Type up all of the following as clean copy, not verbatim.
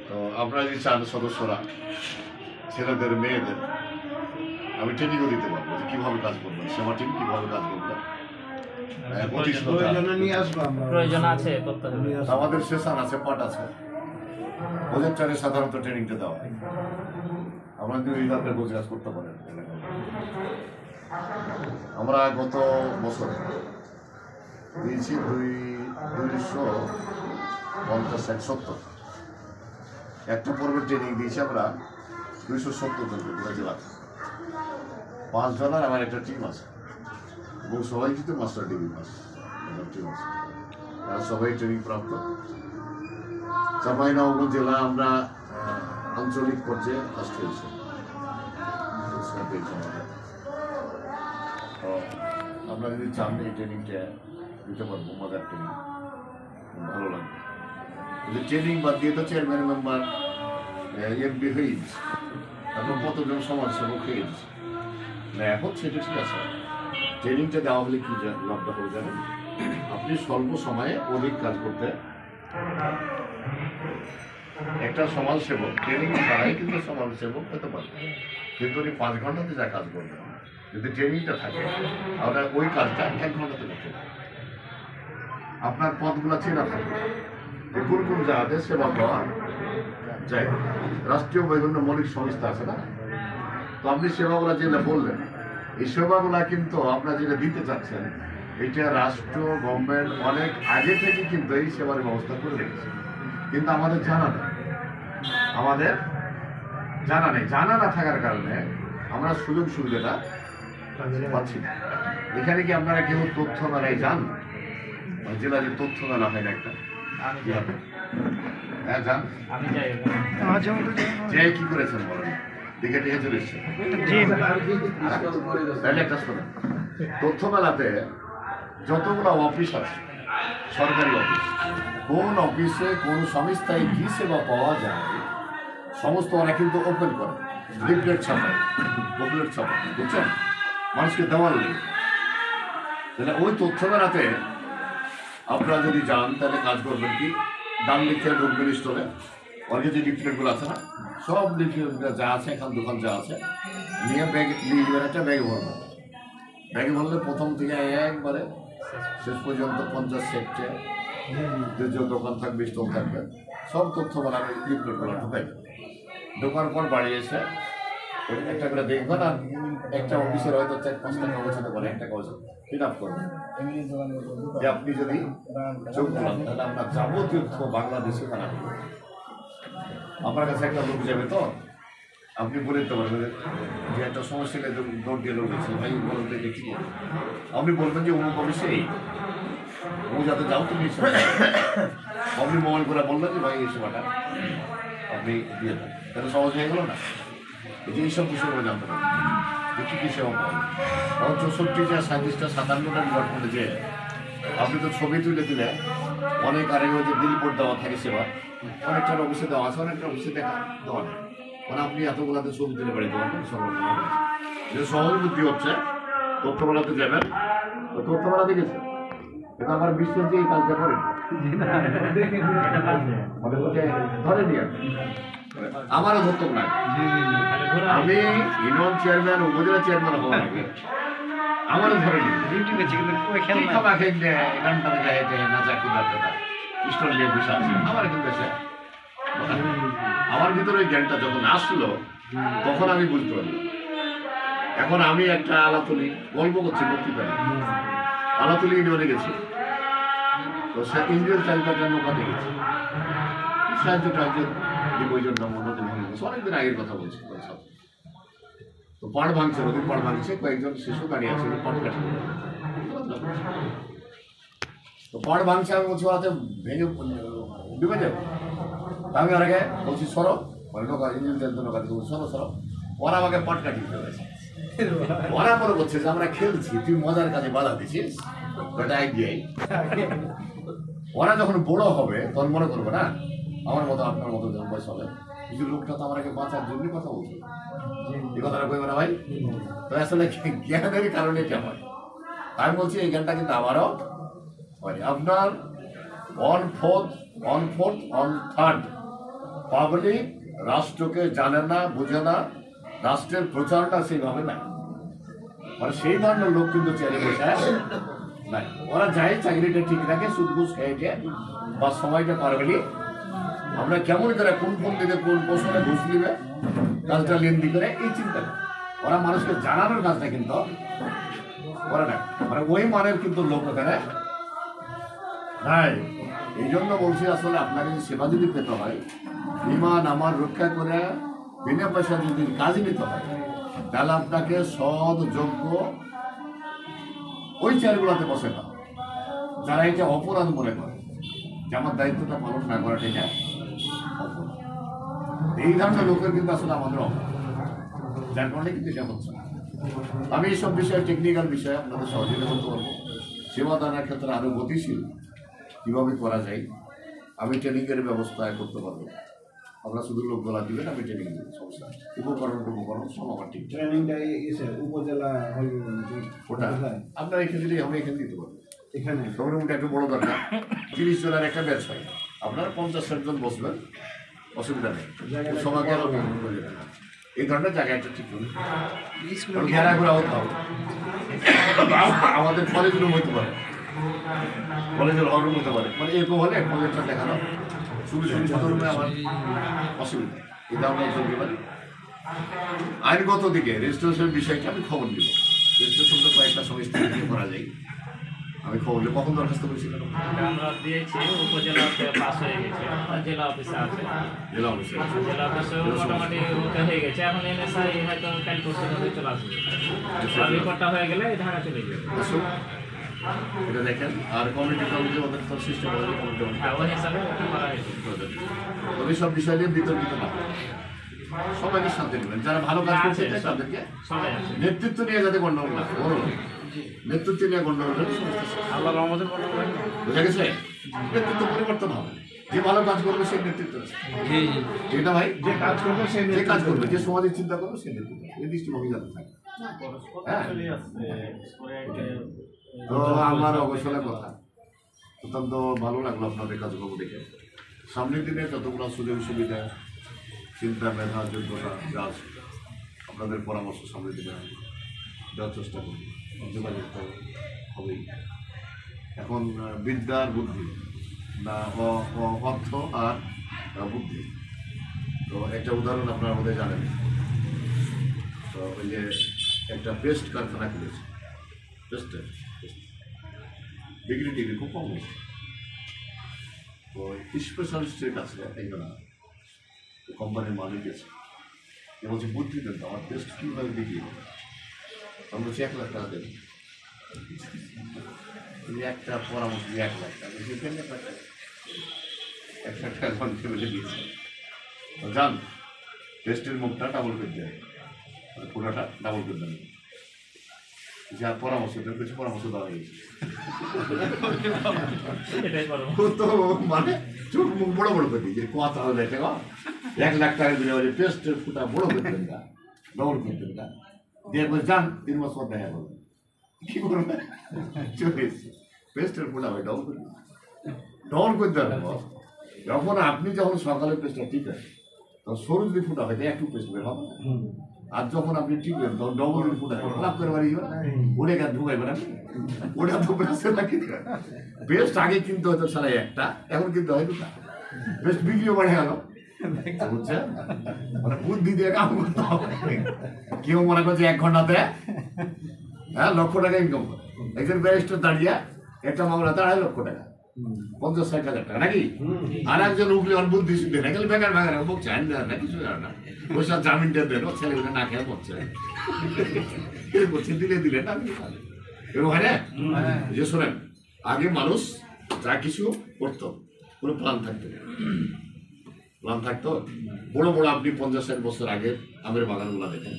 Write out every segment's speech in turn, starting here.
তো আপনারা যদি চান সদস্যরা ছেলেদের মেয়েদের আমি ট্রেনিংও দিতে পারবো যে কীভাবে কাজ করবেন, সেবা টিম কীভাবে কাজ করবে। প্রয়োজন আছে আমাদের সেশন আছে, পাঠ আছে, প্রজেক্টারে সাধারণত ট্রেনিংটা দেওয়া হয়। আমরা যদি আপনার গোছ কাজ করতে পারেন। আমরা গত বছরে দিয়েছি 250-170 একটা পর্বের ট্রেনিং দিয়েছি আমরা 270 জনকে পুরো জেলাতে। 5 জনের আমার একটা টিম আছে এবং সবাই কিন্তু মাস্টার ডিগ্রি পাস টিম আছে, তারা সবাই ট্রেনিং প্রাপ্ত। চাঁপাইনবাবগঞ্জ জেলা আমরা আঞ্চলিক পর্যায়ে ফার্স্ট হয়েছে। তো আমরা যদি চান এই ট্রেনিংটা দিতে পারবো, মজার ট্রেনিং, ভালো লাগবে। যদি ট্রেনিং বাদ দিয়ে তো চেয়ারম্যান মেম্বার এমপি হয়ে যাচ্ছে, তারপর কতজন সমাজসেবক হয়ে যাচ্ছে না। এখন সেটা ঠিক আছে, ট্রেনিংটা দেওয়া হলে কি লাভটা হবে জানেন? আপনি স্বল্প সময়ে অধিক কাজ করতে, একটা সমাজসেবক ট্রেনিং ছাড়াই কিন্তু সমাজসেবক হতে পারে, কিন্তু উনি 5 ঘন্টাতে যা কাজ করবেন, যদি ট্রেনিংটা থাকে তাহলে ওই কাজটা 1 ঘন্টাতে করতে পারে। আপনার পথগুলো চেনা থাকে, যে কোন কোন জায়গাতে সেবা পাওয়া যায়। রাষ্ট্রীয় বিভিন্ন মৌলিক সংস্থা আছে না, তো আপনি সেবাগুলো যেটা বললেন, এই সেবাগুলা কিন্তু আপনারা যেটা দিতে চাচ্ছেন, এটা রাষ্ট্র গভর্নমেন্ট অনেক আগে থেকে কিন্তু এই সেবার ব্যবস্থা করে রেখেছে, কিন্তু আমাদের জানা নেই। জানা না থাকার কারণে আমরা সুযোগ সুবিধাটা পাচ্ছি না। এখানে কি আপনারা কেউ তথ্য মেলায় যান? জেলা যে তথ্য মেলা হয় না একটা, হ্যাঁ যান, যে কি করেছেন বলেন, দেখে টেকে চলে এসছে। তাহলে একটা শোনেন, তথ্য মেলাতে যতগুলো অফিস আছে, সরকারি অফিস, কোন অফিসে কোন সংস্থায় কি সেবা পাওয়া যায় সমস্ত ওরা কিন্তু ওপেন করে, লিফলেট ছাপায়, বুকলেট ছাপায়, বুঝছেন, মানুষকে দেওয়ার নেই। তাহলে ওই তথ্য মেলাতে আপনারা যদি যান তাহলে কাজ করবেন কি, দাম লিখে ঢুকবেন স্টোরে, ওর যে লিফলেটগুলো আছে না, সব লিফলেটগুলো যা আছে এখান দোকান যা আছে নিয়ে ব্যাগ নিয়ে যাবেন, একটা ব্যাগে ভরবেন। ব্যাগে ভরলে প্রথম থেকে একবারে শেষ পর্যন্ত 50 সেক্টে যে দোকান থাকবে, স্টল থাকবে, সব তথ্য বানাবে লিফলেটগুলো ঢুকাই। ঢোকার পর বাড়ি এসে একটা করে দেখবেন, আর একটা অফিসের হয়তো 4-5টা কাগজ হতে পারে, একটা কাগজ ফিল আপ করবেন। যে আপনি যদি চোখ বলান তাহলে আপনার যাবতীয় তথ্য বাংলাদেশে জানা হবে। আপনার কাছে একটা লোক যাবে, তো আপনি বলে দিতে পারবেন যে একটা সমস্যা দৌড় দিয়ে লোক গেছে, ভাই বলুন দেখে কি করবেন। আপনি বলবেন যে অমুক অফিসে এই ও যাতে যাও তুমি, আপনি মোবাইল করে বললেন যে ভাই এই সেবাটা আপনি দিয়ে দেন, তাহলে সহজ হয়ে গেল না। এই যে এইসব বিষয়গুলো জানতে পারবেন যে কী কী সেবা পাবেন। কারণ 64টা 37টা 57টা ডিপার্টমেন্টে যে আপনি তো ছবি তুলে দিলে অনেক, আর যে বিলবোর্ড দেওয়া থাকে সেবা, অনেকটার অফিসে দেওয়া আছে, অনেকটা অফিসে দেওয়া নেই, মানে আপনি এতগুলাতে ছবি তুলে বাড়িতে পারবেন। যে সহজ বুদ্ধি হচ্ছে তথ্যবেলাতে যাবেন, তথ্যবেলা দেখেছে, কিন্তু আমার বিশ্বাস যে এই কাজটা করেন ধরেনি, আমারও ধরত না। আমি ইউনিয়ন চেয়ারম্যান, উপজেলা চেয়ারম্যান হওয়া লাগে, আমারও ধরেনি। স্টল নিয়ে বসে আছে, আমার কিন্তু আমার ভিতরে ওই জ্ঞানটা যখন আসলো তখন আমি বুঝতে পারি। এখন আমি একটা আলাতুলি গল্প করছি, বক্তৃতা আলাতুলি ইউনিয়নে গেছি, তো সে ইন্ডিয়ান চালকাটা নৌকা নিয়ে গেছে, সাহায্য টাহায্য দিব ওই জন্য নদী ভেঙে গেছে, অনেকদিন আগের কথা বলছি। তো পাড় ভাঙছে, নদীর পাড় ভাঙছে, কয়েকজন শিশু দাঁড়িয়ে আছে, পাড় কাটে, তো পাড় ভাঙছে। আমি বলছি ওরাতে ভেঙে ডুবে যাবে, আমি ওর আগে বলছি সরো, মানে নৌকা ইঞ্জিন নৌকা থেকে সরো সরো, ওরা আমাকে পাট কাটিয়ে দিতে হয়েছে। ওরা মনে করছে যে আমরা খেলছি, তুই মজার কাজে বাধা দিছিস, ওরা যখন বড় হবে তখন মনে করবো না আমার মতো আপনার মতো যখন বয়স হবে, কিছু লোকটা তো আমাকে বাঁচার জন্য কথা বলছে, এই কথাটা কইবে না ভাই? তো আসলে জ্ঞানের কারণে এটা হয়। আমি বলছি এই জ্ঞানটা কিন্তু আমারও হয়। আপনার 1/4 1/3 পাবলিক রাষ্ট্রকে জানে না, বুঝে না, রাষ্ট্রের প্রচারটা সেইভাবে নাই। মানে সেই ধরনের লোক কিন্তু চেয়ারে বসে নাই। ওরা যায় চাকরিটা ঠিক রাখে, সুদ ঘুষ খেয়েছে বা সময়টা পার হলি আমরা কেমন করে কোন ফোন দিলে কোন পোষণে ঘুষ দিবে, কাজটা লেনদি করে এই চিন্তা করে ওরা মানুষকে জানানোর কাজটা কিন্তু করে না। মানে ওই মানের কিন্তু লোক এখানে নাই। এই জন্য বলছি আসলে আপনাকে যদি সেবা যদি পেতে হয়, ইমান আমার রক্ষা করে বিনা পয়সা যদি কাজ নিতে হয়, তাহলে আপনাকে সৎ যোগ্য ওই চেয়ারগুলোতে বসে না, যারা এটা অপরাধ মনে করে যে আমার দায়িত্বটা পালন না করাটা এটা অপরাধ। এই ধরনের লোকের কিন্তু আসলে আমাদের অপরাধ, যার কারণে কিন্তু এটা হচ্ছে না। আমি এইসব বিষয়ে টেকনিক্যাল বিষয়ে আপনাদের সহযোগিতা করতে পারবো। সেবা দানের ক্ষেত্রে আরো গতিশীল কিভাবে করা যায় আমি ট্রেনিংয়ের ব্যবস্থা করতে পারবো। আমরা শুধু লোক গলা দিবেন, আমি ট্রেনিং দেবো, সমস্যা উপকরণ সব আমার ঠিক। ট্রেনিংটা উপজেলা হল ওটা আপনার এখানে দিলে আমি এখানে দিতে পারবো। এখানে মোটামুটি একটু বড় দরকার, 30 জনের একটা ব্যাচ হয়, আপনারা 50-60 জন বসবেন, অসুবিধা নেই। সবাইকে এই ধরনের জায়গা একটা ঠিক করবে, ঘেরা ঘোরা হতে হবে। আমাদের কলেজ রুম হতে পারে, কলেজের হল রুম হতে পারে, মানে এরকম হলে কলেজটা দেখানো শুরু ছোট রুমে আমার অসুবিধা। এটা আমরা চলতে পারি। আইনগত দিকে রেজিস্ট্রেশনের বিষয়টা আমি খবর দিব। রেজিস্ট্রেশনটা কয়েকটা সংস্থা দিয়ে করা যায়, আমি খবর দিব। কখন দরখাস্ত করেছিলেন? আমরা দিয়েছি উপজেলাতে পাস হয়ে গেছে, জেলা অফিসে আছে, জেলা অফিসে জেলা অফিসেও মোটামুটি ওটা হয়ে গেছে। এখন এনএসআই হয়তো কাল পরশুর মধ্যে চলে আসবে, আর রিপোর্টটা হয়ে গেলে ঢাকা চলে যাবে। আসুন, এটা দেখেন। আর কমিটি ওদের তো সিস্টেম ওই হিসাবে ওটা করা হয়েছে। ওই সব বিষয় নিয়ে বিতর্কিত না, সবাইকে শান্তি দেবেন। যারা ভালো কাজ করছে তাদেরকে সবাই আছে। নেতৃত্ব নিয়ে যাতে গন্ডগোল না হয়, নেতৃত্ব নিয়ে গন্ডগোল হলে আল্লাহ রহমতের বোঝা গেছে। নেতৃত্ব পরিবর্তন হবে, যে ভালো কাজ করবে সেই নেতৃত্ব আছে। যেটা ভাই যে কাজ করবে যে কাজ করবে, যে সমাজের চিন্তা করবে সেই নেতৃত্ব, এই দৃষ্টিভঙ্গি যাতে থাকে। হ্যাঁ, তো আমার অবসরের কথা অত্যন্ত ভালো লাগলো আপনাদের কাজগুলো দেখে। সামনের দিনে যতগুলো সুযোগ সুবিধা, চিন্তা, মেধা, যোগ্যতা যা আছে আপনাদের পরামর্শ সামনের দিনে দেওয়ার চেষ্টা করব। যোগাযোগ তো হবেই। এখন বিদ্যা আর বুদ্ধি না, অর্থ আর বুদ্ধি। তো একটা উদাহরণ আপনারা আমাদের জানেন, তো ওই যে একটা পেস্ট কারখানা খুলেছে, পেস্টের ডিগ্রি খুব কম হয়েছে। তো স্পেশালিস্টের কাছে একজন কোম্পানির মালিক আছে, এ বলছে বুদ্ধি দেন, আমার টেস্ট কীভাবে বিক্রি হবে। আমি বলছি 1 লাখ টাকা দেবেন। একটা পরামর্শ 1 লাখ টাকা, 1 লাখ টাকা ঘন্টা বলে দিয়েছে। যান, টেস্টের মুখটা ডাবল করে দেয়, পুরোটা ডাবল করে দেন। যা পরামর্শ দেন, কিছু পরামর্শ দেওয়া হয়েছে। তো মানে চোখ মুখ বড় বড় করে দিয়েছে, কথা হলে 1 লাখ টাকা দিলে টেস্টের ফুটা বড় করতেন না, ডবল করতেন না। দিয়ে যান 3 মাস পর দেখা করবেন, কি করবে চলে এসছে পেস্টের ফুটা হয় ডবল করে, ডবল করতে হবে। যখন আপনি যখন সকালে পেস্টটা ঠিক আছে, তখন সরু যদি ফুটা হয় একটু পেস্ট বের হবে না। আর যখন আপনি টিকবেন তখন ডবল যদি ফুটা লাভ করে বাড়ি ওটা গাছ ঢুকাইবেন আপনি, ওটা তো পেস্টের না কিনতে। পেস্ট আগে কিনতে হয়তো সারা একটা, এখন কিনতে হয় 2টা। পেস্ট বিক্রিও বাড়ে গেল, বুঝছেন? মানে বুদ্ধি দিয়ে কাম করতে হবে। কেউ মনে করছে 1 ঘন্টাতে 1 লক্ষ টাকা ইনকাম করে। একজন ব্যারিস্টার দাঁড়িয়ে একটা মামলাতে 2.5 লক্ষ টাকা, 50-60 হাজার টাকা নাকি। আর একজন উকলি বুদ্ধি শুনতে না, গেলে বেকার বেকার বুক চান না, কিছু জানে না, ওই সব জামিনটা দেন, ছেলেগুলো না খেয়ে পড়ছে, দিলে দিলে না এরকম হয় না। যে শোনেন, আগে মানুষ যা কিছু করতো কোনো প্ল্যান থাকতো, প্ল্যান থাকতো। বড় বড় আপনি 50-60 বছর আগে আমের বাগানগুলো দেখেন,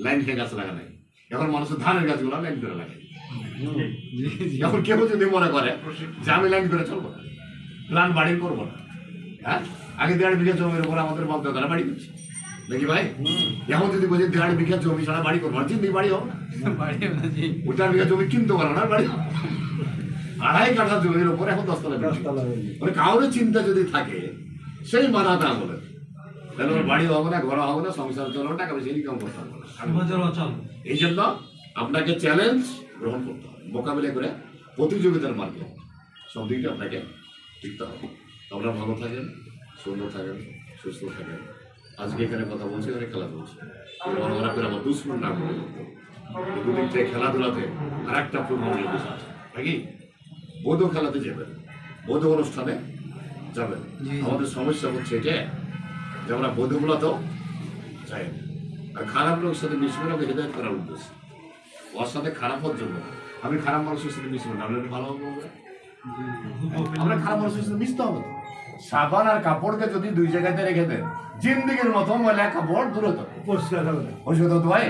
লাইন খেয়ে গাছ লাগা নাই। এখন মানুষের ধানের গাছগুলো লাইন করে লাগায়। এখন কেউ যদি মনে করে যে আমি লাইন করে চলবো না, প্ল্যান বাড়ি করবো না, হ্যাঁ, আগে 1.5 বিঘা জমির উপরে আমাদের বলতে তারা বাড়ি করছে নাকি ভাই। এখন যদি বলছি 1.5 বিঘা জমি ছাড়া বাড়ি করবো না, চিন্তি বাড়ি হোক না, 4 বিঘা জমি কিনতে পারো না, বাড়ি 2.5 কাঠা জমির উপরে এখন 10 তলা। মানে কারোর চিন্তা যদি থাকে সেই মানাটা বলে তাহলে ওর বাড়ি হবে না, ঘর হবে না, সংসার চলবে না, টাকা বেশি ইনকাম করতে হবে না। এই জন্য আপনাকে চ্যালেঞ্জ গ্রহণ করতে হবে, মোকাবিলা করে প্রতিযোগিতার মার্গে সব দিকটা আপনাকে শিখতে হবে। আপনারা ভালো থাকেন, সুন্দর থাকেন, সুস্থ থাকেন। আজকে এখানে কথা বলছি, এখানে খেলা চলছে, মনে করে আমার দুশ্মন না করে দুদিক থেকে খেলাধুলাতে আর একটা পূর্ণ নির্দেশ আছে নাকি? বৌদ্ধ খেলাতে যাবেন, বৌদ্ধ অনুষ্ঠানে যাবেন। আমাদের সমস্যা হচ্ছে যে আমরা বৌদ্ধগুলোতেও যাই না, আর খারাপ লোকের সাথে মিশবে না, হেদায়ত করার উদ্দেশ্য। ওর সাথে খারাপ হওয়ার জন্য আমি খারাপ মানুষের সাথে মিশবো না, আপনার ভালো হবে। আমরা খারাপ মানুষের সাথে মিশতে হবে। সাবান আর কাপড়কে যদি দুই জায়গাতে রেখে দেন, জিন্দিগির মতো ময়লা কাপড় দূরে থাকে, পরিষ্কার হবে না, পরিষ্কার হতে হয়।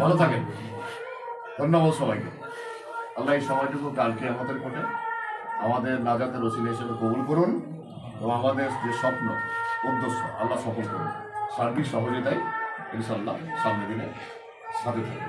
ভালো থাকেন, ধন্যবাদ সবাইকে। আল্লাহ এই সময়টুকু কালকে আমাদের কোটে আমাদের নাজাতের ওসিলা হিসেবে কবুল করুন এবং আমাদের যে স্বপ্ন উদ্দেশ্য আল্লাহ সফল করুন। সার্বিক সহযোগিতায় ইনশাল্লাহ সামনের দিনে সাথে থাকবে।